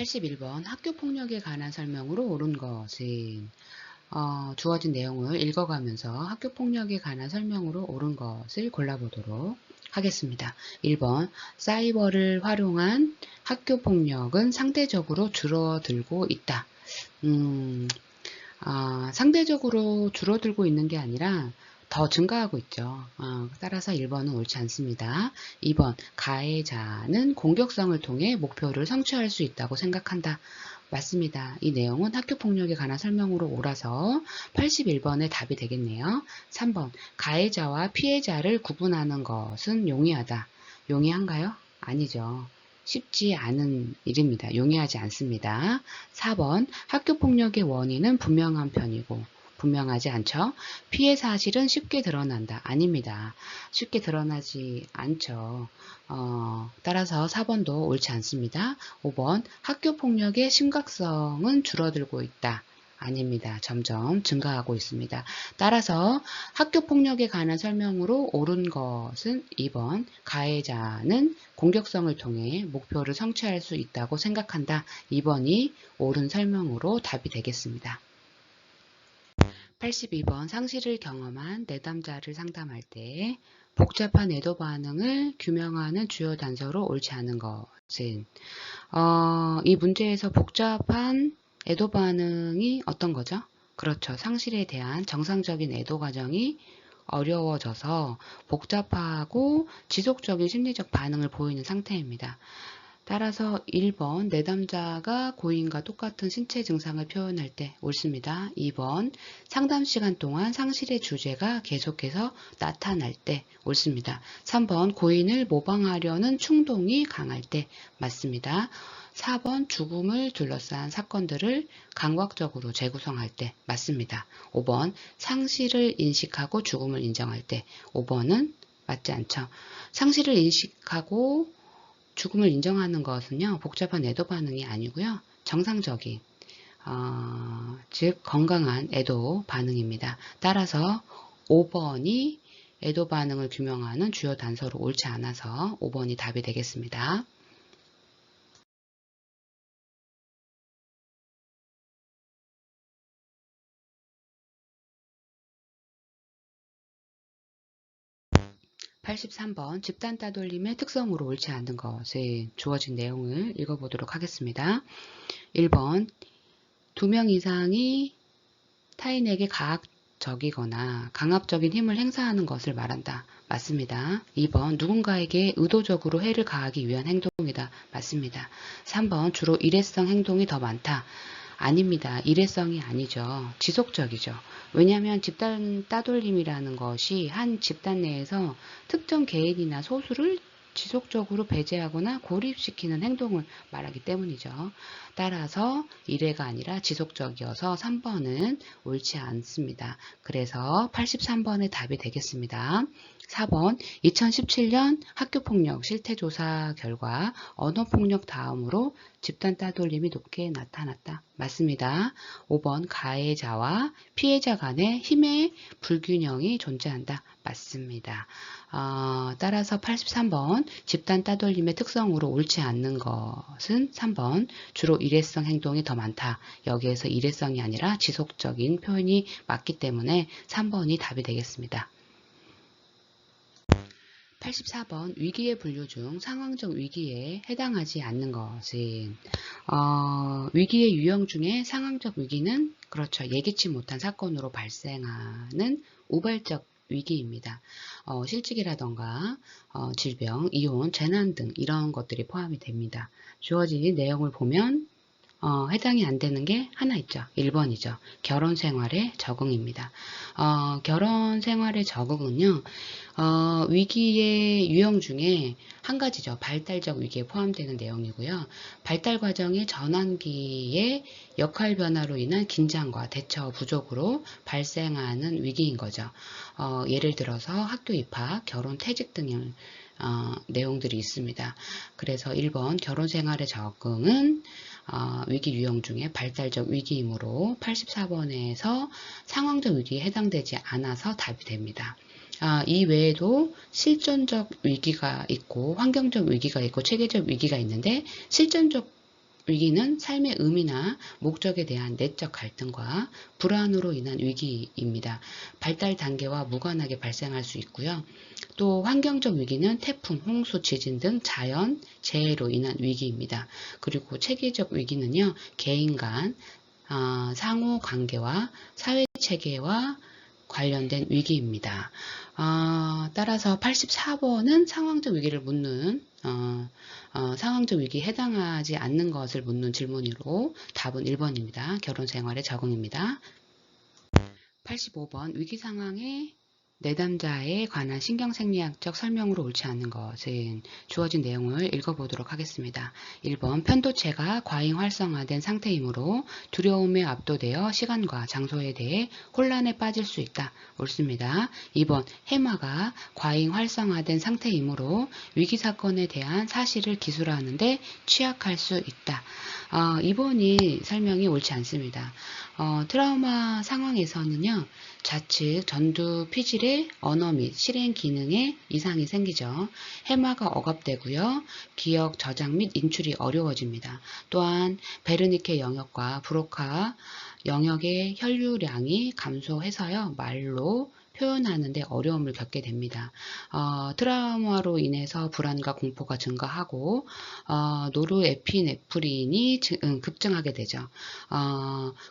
81번 학교폭력에 관한 설명으로 옳은 것은 주어진 내용을 읽어가면서 학교폭력에 관한 설명으로 옳은 것을 골라보도록 하겠습니다. 1번 사이버를 활용한 학교폭력은 상대적으로 줄어들고 있다. 상대적으로 줄어들고 있는 게 아니라 더 증가하고 있죠. 따라서 1번은 옳지 않습니다. 2번 가해자는 공격성을 통해 목표를 성취할 수 있다고 생각한다. 맞습니다. 이 내용은 학교폭력에 관한 설명으로 옳아서 81번의 답이 되겠네요. 3번 가해자와 피해자를 구분하는 것은 용이하다. 용이한가요? 아니죠. 쉽지 않은 일입니다. 용이하지 않습니다. 4번 학교폭력의 원인은 분명한 편이고 분명하지 않죠. 피해 사실은 쉽게 드러난다. 아닙니다. 쉽게 드러나지 않죠. 따라서 4번도 옳지 않습니다. 5번 학교폭력의 심각성은 줄어들고 있다. 아닙니다. 점점 증가하고 있습니다. 따라서 학교폭력에 관한 설명으로 옳은 것은 2번 가해자는 공격성을 통해 목표를 성취할 수 있다고 생각한다. 2번이 옳은 설명으로 답이 되겠습니다. 82번 상실을 경험한 내담자를 상담할 때 복잡한 애도 반응을 규명하는 주요 단서로 옳지 않은 것은 이 문제에서 복잡한 애도 반응이 어떤 거죠? 그렇죠. 상실에 대한 정상적인 애도 과정이 어려워져서 복잡하고 지속적인 심리적 반응을 보이는 상태입니다. 따라서 1번 내담자가 고인과 똑같은 신체 증상을 표현할 때 옳습니다. 2번 상담 시간 동안 상실의 주제가 계속해서 나타날 때 옳습니다. 3번 고인을 모방하려는 충동이 강할 때 맞습니다. 4번 죽음을 둘러싼 사건들을 감각적으로 재구성할 때 맞습니다. 5번 상실을 인식하고 죽음을 인정할 때 5번은 맞지 않죠. 상실을 인식하고 죽음을 인정하는 것은요, 복잡한 애도 반응이 아니고요, 정상적인, 즉 건강한 애도 반응입니다. 따라서 5번이 애도 반응을 규명하는 주요 단서로 옳지 않아서 5번이 답이 되겠습니다. (83번) 집단 따돌림의 특성으로 옳지 않은 것은 주어진 내용을 읽어보도록 하겠습니다. 1번 2명 이상이 타인에게 가학적이거나 강압적인 힘을 행사하는 것을 말한다. 맞습니다. 2번 누군가에게 의도적으로 해를 가하기 위한 행동이다. 맞습니다. 3번 주로 일회성 행동이 더 많다. 아닙니다. 일회성이 아니죠. 지속적이죠. 왜냐하면 집단 따돌림이라는 것이 한 집단 내에서 특정 개인이나 소수를 지속적으로 배제하거나 고립시키는 행동을 말하기 때문이죠. 따라서 일회가 아니라 지속적이어서 3번은 옳지 않습니다. 그래서 83번의 답이 되겠습니다. 4번 2017년 학교폭력 실태조사 결과 언어폭력 다음으로 집단 따돌림이 높게 나타났다. 맞습니다. 5번 가해자와 피해자 간의 힘의 불균형이 존재한다. 맞습니다. 따라서 83번 집단 따돌림의 특성으로 옳지 않는 것은 3번 주로 일회성 행동이 더 많다. 여기에서 일회성이 아니라 지속적인 표현이 맞기 때문에 3번이 답이 되겠습니다. 84번 위기의 분류 중 상황적 위기에 해당하지 않는 것은 위기의 유형 중에 상황적 위기는 그렇죠. 예기치 못한 사건으로 발생하는 우발적 위기입니다. 실직이라던가 질병, 이혼, 재난 등 이런 것들이 포함이 됩니다. 주어진 내용을 보면 해당이 안 되는 게 하나 있죠. 1번이죠. 결혼 생활의 적응입니다. 결혼 생활의 적응은요, 위기의 유형 중에 한 가지죠. 발달적 위기에 포함되는 내용이고요. 발달 과정의 전환기의 역할 변화로 인한 긴장과 대처 부족으로 발생하는 위기인 거죠. 예를 들어서 학교 입학, 결혼, 퇴직 등의 내용들이 있습니다. 그래서 1번 결혼 생활의 적응은 위기 유형 중에 발달적 위기이므로 84번에서 상황적 위기에 해당되지 않아서 답이 됩니다. 이 외에도 실존적 위기가 있고 환경적 위기가 있고 체계적 위기가 있는데 실존적 위기는 삶의 의미나 목적에 대한 내적 갈등과 불안으로 인한 위기입니다. 발달 단계와 무관하게 발생할 수 있고요. 또 환경적 위기는 태풍, 홍수, 지진 등 자연 재해로 인한 위기입니다. 그리고 체계적 위기는요, 개인 간 상호 관계와 사회 체계와 관련된 위기입니다. 따라서 84번은 상황적 위기를 묻는 상황적 위기에 해당하지 않는 것을 묻는 질문으로 답은 1번입니다. 결혼 생활의 적응입니다. 85번 위기 상황에 내담자에 관한 신경생리학적 설명으로 옳지 않는 것은 주어진 내용을 읽어보도록 하겠습니다. 1번 편도체가 과잉 활성화된 상태이므로 두려움에 압도되어 시간과 장소에 대해 혼란에 빠질 수 있다. 옳습니다. 2번 해마가 과잉 활성화된 상태이므로 위기사건에 대한 사실을 기술하는 데 취약할 수 있다. 2번이 설명이 옳지 않습니다. 트라우마 상황에서는요, 좌측 전두 피질의 언어 및 실행 기능에 이상이 생기죠. 해마가 억압되고요. 기억 저장 및 인출이 어려워집니다. 또한 베르니케 영역과 브로카 영역의 혈류량이 감소해서요. 말로 표현하는 데 어려움을 겪게 됩니다. 트라우마로 인해서 불안과 공포가 증가하고 노르에피네프린이 급증하게 되죠.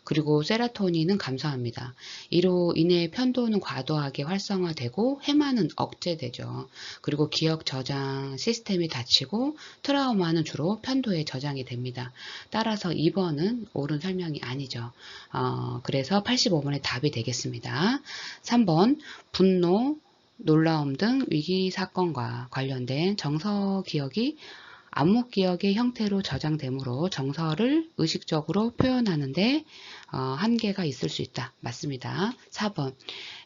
그리고 세로토닌은 감소합니다. 이로 인해 편도는 과도하게 활성화되고 해마는 억제되죠. 그리고 기억 저장 시스템이 닫히고 트라우마는 주로 편도에 저장이 됩니다. 따라서 2번은 옳은 설명이 아니죠. 그래서 85번의 답이 되겠습니다. 3번 분노, 놀라움 등 위기 사건과 관련된 정서 기억이 암묵 기억의 형태로 저장되므로 정서를 의식적으로 표현하는데 한계가 있을 수 있다. 맞습니다. 4번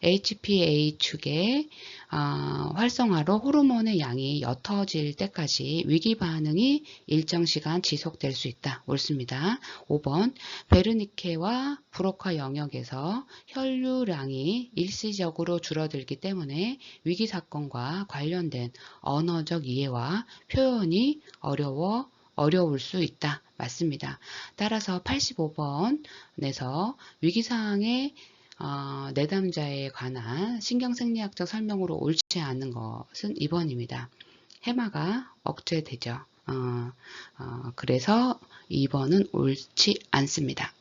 HPA 축의 활성화로 호르몬의 양이 옅어질 때까지 위기 반응이 일정 시간 지속될 수 있다. 옳습니다. 5번 베르니케와 브로카 영역에서 혈류량이 일시적으로 줄어들기 때문에 위기 사건과 관련된 언어적 이해와 표현이 어려울 수 있다. 맞습니다. 따라서 85번에서 위기사항의 내담자에 관한 신경생리학적 설명으로 옳지 않은 것은 2번입니다. 해마가 억제되죠. 그래서 2번은 옳지 않습니다.